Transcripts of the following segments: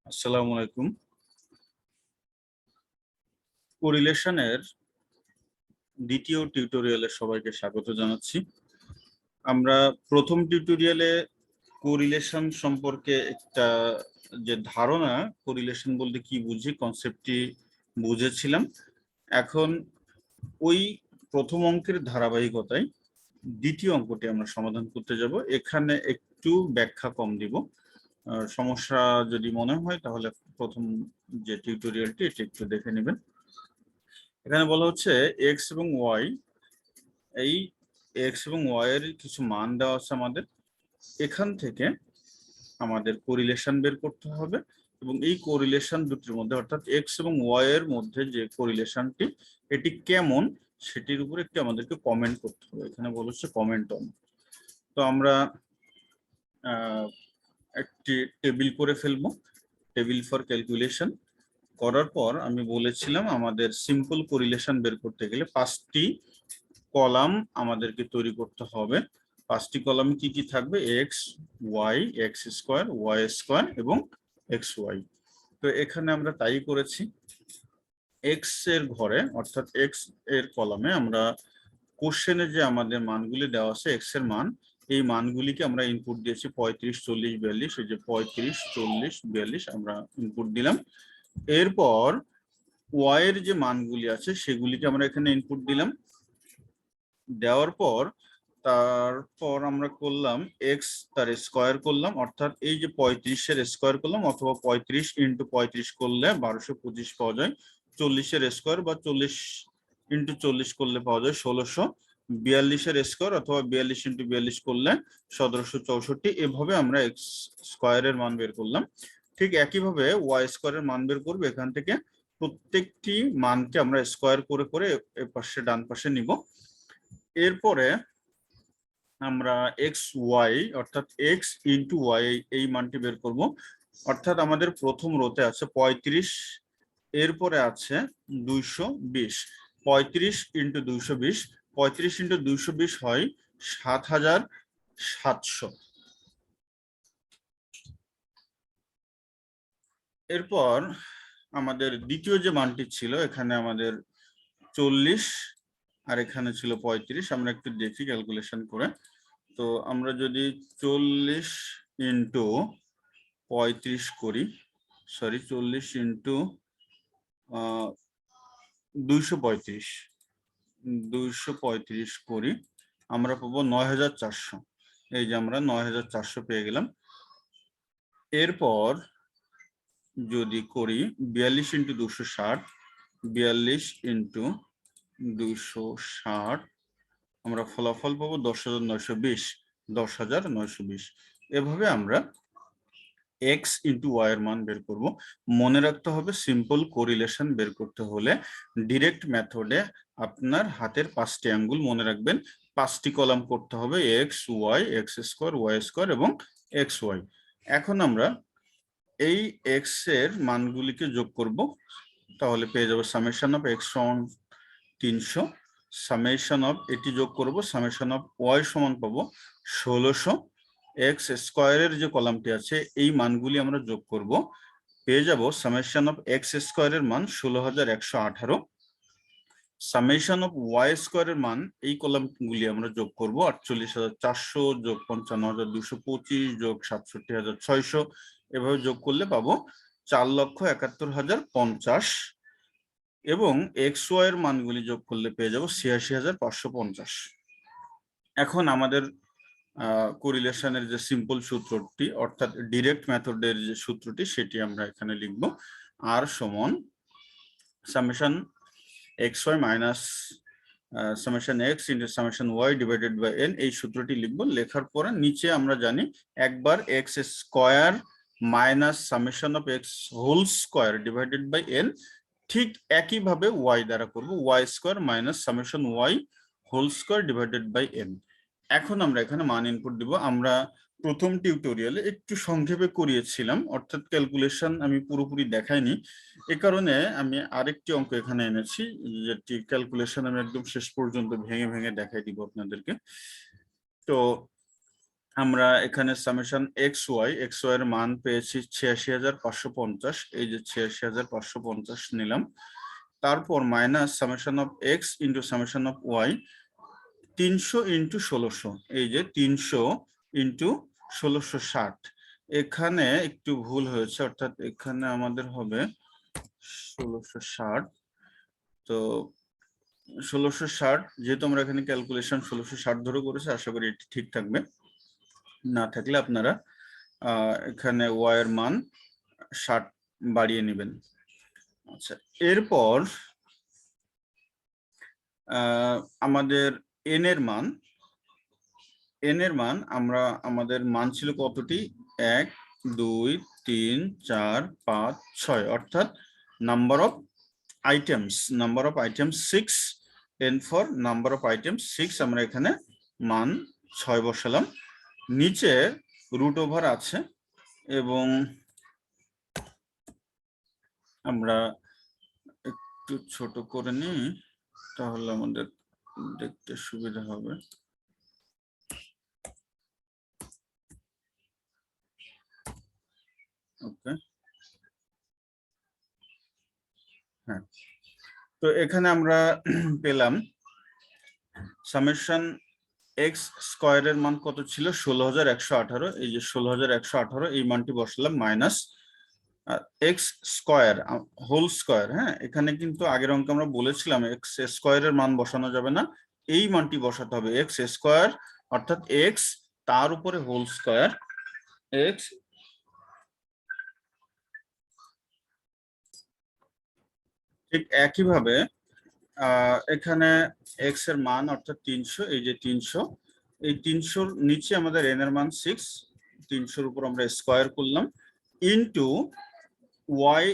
আসসালামু আলাইকুম। কোরিলেশনের দ্বিতীয় টিউটোরিয়ালে সবাইকে স্বাগত জানাচ্ছি। আমরা প্রথম টিউটোরিয়ালে কোরিলেশন সম্পর্কে একটা যে ধারণা, কোরিলেশন বলতে কি বুঝি, কনসেপ্টটি বুঝেছিলাম। এখন ওই প্রথম অঙ্কের ধারাবাহিকতায় দ্বিতীয় অঙ্কটি আমরা সমাধান করতে যাব। এখানে একটু ব্যাখ্যা কম দিব। সমস্যা যদি মনে হয় তাহলে প্রথম যে টিউটোরিয়ালটি এটি একটু দেখে নেবেন। এখানে বলা হচ্ছে এক্স এবং ওয়াই, এই এক্স এবং ওয়াই এর কিছু মান দেওয়া আছে আমাদের। এখান থেকে আমাদের কোরিলেশন বের করতে হবে এবং এই কোরিলেশন দুটির মধ্যে অর্থাৎ এক্স এবং ওয়াই এর মধ্যে যে কোরিলেশনটি এটি কেমন সেটির উপর একটু আমাদেরকে কমেন্ট করতে হবে। এখানে বলা হচ্ছে কমেন্ট অন। তো আমরা একটি টেবিল করে ফেলবো, টেবিল ফর ক্যালকুলেশন। করার পর আমি বলেছিলাম আমাদের সিম্পল কোরিলেশন বের করতে গেলে 5টি কলাম আমাদেরকে তৈরি করতে হবে। 5টি কলামে কি কি থাকবে? X y, x square, y square এবং এক্স ওয়াই। তো এখানে আমরা তাই করেছি। এক্স এর ঘরে অর্থাৎ এক্স এর কলামে আমরা কোশ্চেনে যে আমাদের মানগুলি দেওয়া আছে এক্স এর মান, এই মানগুলিকে আমরা ইনপুট দিয়েছি 35, 40, 42। এই যে 35, 40, 42 আমরা ইনপুট দিলাম। এরপর ওয়াই এর যে মানগুলি আছে সেগুলিকে আমরা এখানে ইনপুট দিলাম। দেওয়ার পর তারপর আমরা করলাম এক্স তার স্কোয়ার করলাম, অর্থাৎ এই যে 35-এর স্কোয়ার করলাম, অথবা 35 × 35 করলে 1225 পাওয়া যায়। 40-এর স্কোয়ার বা 40 × 40 করলে পাওয়া যায় 1642-এর স্কোয়ার, অথবা 42 × 42 করলে 1764। এভাবে আমরা এক্স স্কোয়ারের মান বের করলাম। ঠিক একইভাবে ওয়াই স্কোয়ারের মান বের করবো। এখান থেকে প্রত্যেকটি মানকে আমরা স্কোয়ার করে করে এ পাশে ডান পাশে নিব। এরপরে আমরা এক্স ওয়াই অর্থাৎ এক্স ইন্টু ওয়াই এই মানটি বের করব। অর্থাৎ আমাদের প্রথম রোতে আছে 35, এরপরে আছে 220। 35 × 220, 35 × 220 হয় 7700। এরপর আমাদের দ্বিতীয় যে মানটি ছিল, এখানে আমাদের 40 আর এখানে ছিল 35। আমরা একটু দেখি ক্যালকুলেশন করে। তো আমরা যদি 40 × 35 করি, 40 × 235 করি, আমরা পাবো 9400। এই যে আমরা 9400 পেয়ে গেলাম। এরপর যদি করি 42 × 260, 42 × 260, আমরা ফলাফল পাবো 10920, 10920। এভাবে আমরা এক্স ইন্টু ওয়াই এর মান বের করব। মনে রাখতে হবে সিম্পল কোরিলেশন বের করতে হলে ডিরেক্ট মেথডে আপনার হাতের 5টি আঙ্গুল মনে রাখবেন, 5টি কলাম করতে হবে, x y, x square, y square এবং এক্স ওয়াই। এখন আমরা এই এক্স এর মানগুলিকে যোগ করব, তাহলে পেয়ে যাবো সামেশন অফ এক্স সমান 300, সামেশন অফ এটি যোগ করব, সামেশন অফ ওয়াই সমান পাবো 1600। এক্স স্কোয়ারের যে কলামটি আছে এই মানগুলি আমরা যোগ করব, পেয়ে যাব সামেশন অফ এক্স স্কোয়ারের মান 16118। সামেশন অফ ওয়াই স্কোয়ারের মান এই কলামগুলি আমরা যোগ করব 48400 যোগ 55225 যোগ 67600। এভাবে যোগ করলে পাবো 4,71,050 এবং এক্স ওয়াই এর মানগুলি যোগ করলে পেয়ে যাব 86,550। এখন আমাদের কোরিলেশনের যে সিম্পল সূত্রটি অর্থাৎ ডিরেক্ট মেথডের যে সূত্রটি সেটি আমরা এখানে লিখব। আর সমান summation x y minus summation x into summation y divided by n, এই সূত্রটি লিখব। লেখার পরে নিচে আমরা জানি একবার x square minus summation of x whole square divided by n, ঠিক একইভাবে ওয়াই দ্বারা করব, y square minus summation y whole square divided by n. এখন আমরা এখানে মান ইনপুট দিব। আমরা প্রথম টিউটোরিয়ালে একটু সংক্ষেপে করিয়েছিলাম, অর্থাৎ ক্যালকুলেশন আমি পুরোপুরি দেখাইনি। এ কারণে আমি আরেকটি অঙ্ক এখানে এনেছি, যেটি ক্যালকুলেশন আমি একদম শেষ পর্যন্ত ভেঙে ভেঙে দেখাই দিব আপনাদেরকে। তো আমরা এখানে সামেশন এক্স ওয়াই এর মান পেয়েছি ৮৬,৫৫০। এই যে ৮৬,৫৫০ নিলাম। তারপর minus summation of x into summation of y ৩০০ into ১৬০০। এই যে ৩০০ ইন্টু ১৬৬০। এখানে একটু ভুল হয়েছে, অর্থাৎ এখানে আমাদের হবে ১৬৬০। তো ১৬৬০, যেহেতু আমরা এখানে ক্যালকুলেশন ১৬৬০ ধরে করেছি, আশা করি এটি ঠিক থাকবে। না থাকলে আপনারা এখানে ওয়াই এর মান ৬০ বাড়িয়ে নেবেন। আচ্ছা, এরপর আমাদের এন এর মান আমরা আমাদের মান ছিল কতটি? ১ ২ ৩ ৪ ৫ ৬, অর্থাৎ number of items 6, N for number of items 6, আমরা এখানে মান ৬ বসালাম। নিচে রুট ওভার আছে এবং আমরা একটু ছোট করে নিই, তাহলে আমাদের দেখতে সুবিধা হবে। ওকে, হ্যাঁ। তো এখানে আমরা পেলাম সামেশন এক্স স্কয়ারের মান কত ছিল? ১৬,১১৮। এই যে ১৬,১১৮, এই মানটি বসালাম, minus x square whole square. হ্যাঁ, এখানে কিন্তু আগের অঙ্কে আমরা বলেছিলাম এক্স স্কয়ারের মান বসানো যাবে না, এই মানটি বসাতে হবে, এক্স স্কয়ার, অর্থাৎ এক্স তার উপরে হোল স্কয়ার, এক্স ঠিক একইভাবে এখানে এক্স এর মান অর্থাৎ ৩০০, এই যে ৩০০, এই ৩০০-র নিচে আমাদের এন এর মান 6, ৩০০-র উপর আমরা স্কয়ার করলাম, ইনটু ওয়াই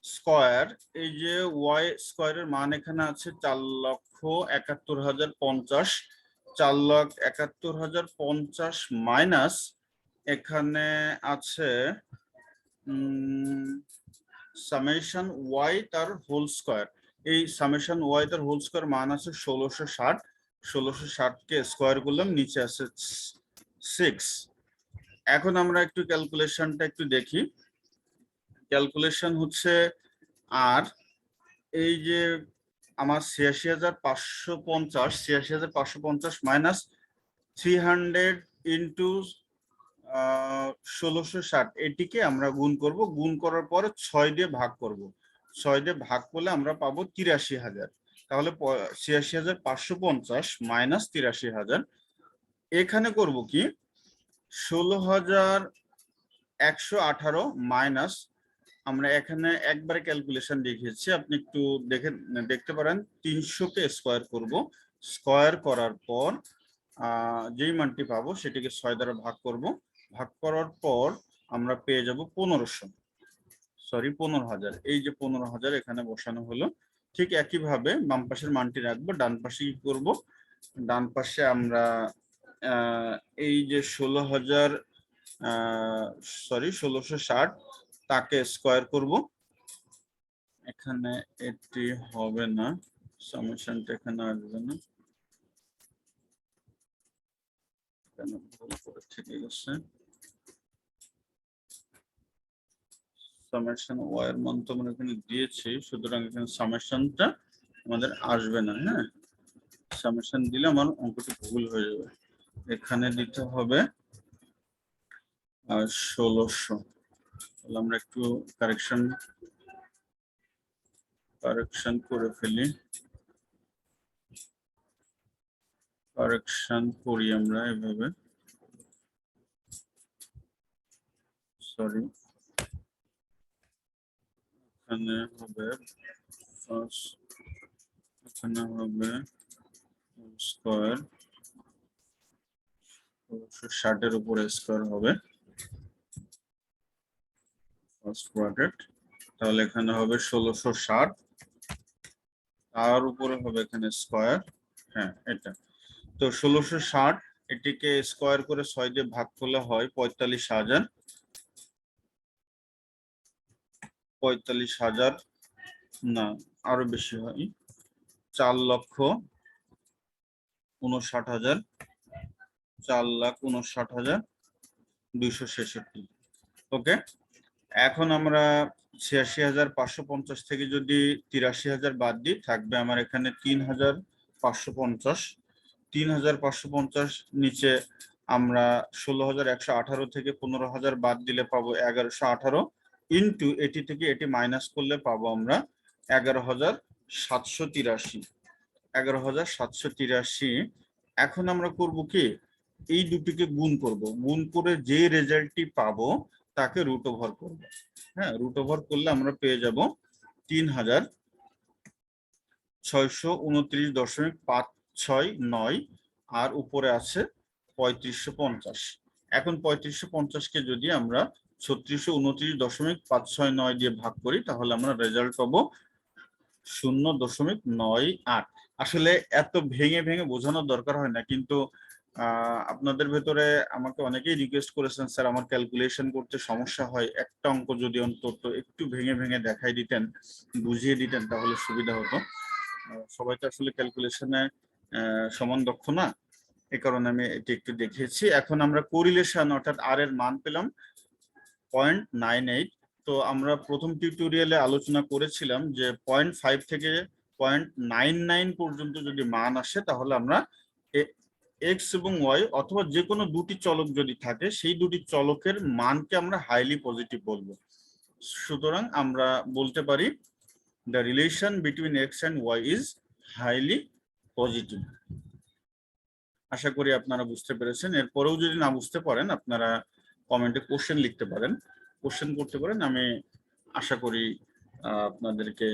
স্কয়ার। এই যে ওয়াই স্কয়ারের মান এখানে আছে ৪,৭১,০৫০, ৪,৭১,০৫০ মাইনাস এখানে আছে সামেশন ওয়াই তার হোল স্কয়ার। এই সামেশন ওয়াই তার হোল স্কয়ার মান আছে ১৬৬০, ১৬৬০কে স্কয়ার করলাম, নিচে আছে 6। এখন আমরা একটু ক্যালকুলেশনটা একটু দেখি। ক্যালকুলেশন হচ্ছে, আর এই যে আমার ৮৬,৫৫০ মাইনাস 300 ইন্টু ১৬৬০, এটিকে আমরা গুণ করব, গুণ করার পরে ৬ দিয়ে ভাগ করব, ৬ দিয়ে ভাগ করলে আমরা পাবো ৮৩,০০০। তাহলে ৮৬,৫৫০ মাইনাস ৮৩,০০০। এখানে করব কি, ১৬,১১৮ মাইনাস, আমরা এখানে একবারে ক্যালকুলেশন দেখিয়েছি, আপনি একটু দেখতে পারেন, ৩০০-কে স্কয়ার করব, স্কয়ার করার পর যেই মানটি পাবো সেটিকে ৬ দ্বারা ভাগ করব, ভাগ করার পর আমরা পেয়ে যাব ১৫০০। এই যে ১৫,০০০ এখানে বসানো হলো। ঠিক একইভাবে বাম পাশের মানটি রাখবো, ডান পাশে কি করব, ডান পাশে আমরা এই যে ১৬৬০ তাকে স্কয়ার করব। এখানে এটি হবে না, সামেশনটা এখানে আসবে না, কেন ভুল করে থেকে গেছে। সামেশন ওয়াই এর মান তো আমরা এখানে দিয়েছি, সুতরাং এখানে সামেশনটা আমাদের আসবে না। হ্যাঁ, সামেশন দিলে আমার অঙ্কটি ভুল হয়ে যাবে। এখানে দিতে হবে ১৬০০। তাহলে আমরা একটু কারেকশন করে ফেলি, কারেকশন করি আমরা এভাবে, সরি, এখানে হবে এখানে হবে স্কয়ার, ৬০-এর উপরে স্কয়ার হবে ফার্স্ট ব্র্যাকেট, তাহলে এখানে হবে ১৬৬০, তার উপরে হবে এখানে স্কয়ার। হ্যাঁ, এটা তো ১৬৬০, এটিকে স্কয়ার করে ৬ দিয়ে ভাগ করলে হয় ৪৫,০০০, ৪৫,০০০ না, আরো বেশি হয়, ৪,৫৯,০০০, ৪,৫৯,০০০, 266। ওকে, এখন আমরা 86,550 থেকে যদি 83,000 বাদ দিই, থাকবে আমার এখানে 3,550। 3,550 নিচে আমরা 16,118 থেকে 15,000 বাদ দিলে পাবো 1,118, ইন্টু এটি থেকে এটি মাইনাস করলে পাবো আমরা 11,783। 11,783। এখন আমরা করব কি, এই দুটিকে গুণ করব, গুণ করে যে রেজাল্টটি পাবো তাকে রুট ওভার করবো। হ্যাঁ, রুট ওভার করলে আমরা পেয়ে যাব 3,629.569, আর উপরে আছে 3550। এখন 3550-কে যদি আমরা 3629.569 দিয়ে ভাগ করি, তাহলে আমরা রেজাল্ট পাবো 0.98। আসলে এত ভেঙে ভেঙে বোঝানোর দরকার হয় না, কিন্তু আপনাদের ভেতরে আমাকে অনেকেই রিকোয়েস্ট করেছেন, স্যার আমার ক্যালকুলেশন করতে সমস্যা হয়, একটা অঙ্ক যদি অন্তত একটু ভেঙে ভেঙে দেখাই দিতেন, বুঝিয়ে দিতেন, তাহলে সুবিধা হতো। সবাই তো আসলে ক্যালকুলেশনে সমান দক্ষ না, এ কারণে আমি এটি একটু দেখিয়েছি। এখন আমরা কোরিলেশন অর্থাৎ আর এর মান পেলাম 0.98। তো আমরা প্রথম টিউটোরিয়ালে আলোচনা করেছিলাম যে 0.5 থেকে 0.99 পর্যন্ত যদি মান আসে, তাহলে আমরা এক্স এবং ওয়াই অথবা যে কোনো দুটি চলক যদি থাকে, সেই দুটি চলকের মানকে আমরা হাইলি পজিটিভ বলবো। সুতরাং আমরা বলতে পারি the relation between X and Y is highly positive. আশা করি আপনারা বুঝতে পেরেছেন। এরপরেও যদি না বুঝতে পারেন, আপনারা কমেন্টে কোশ্চেন লিখতে পারেন, কোশ্চেন করতে পারেন। আমি আশা করি আপনাদেরকে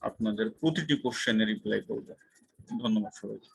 আপনাদের প্রতিটি কোশ্চেনে রিপ্লাই করব। ধন্যবাদ সবাইকে।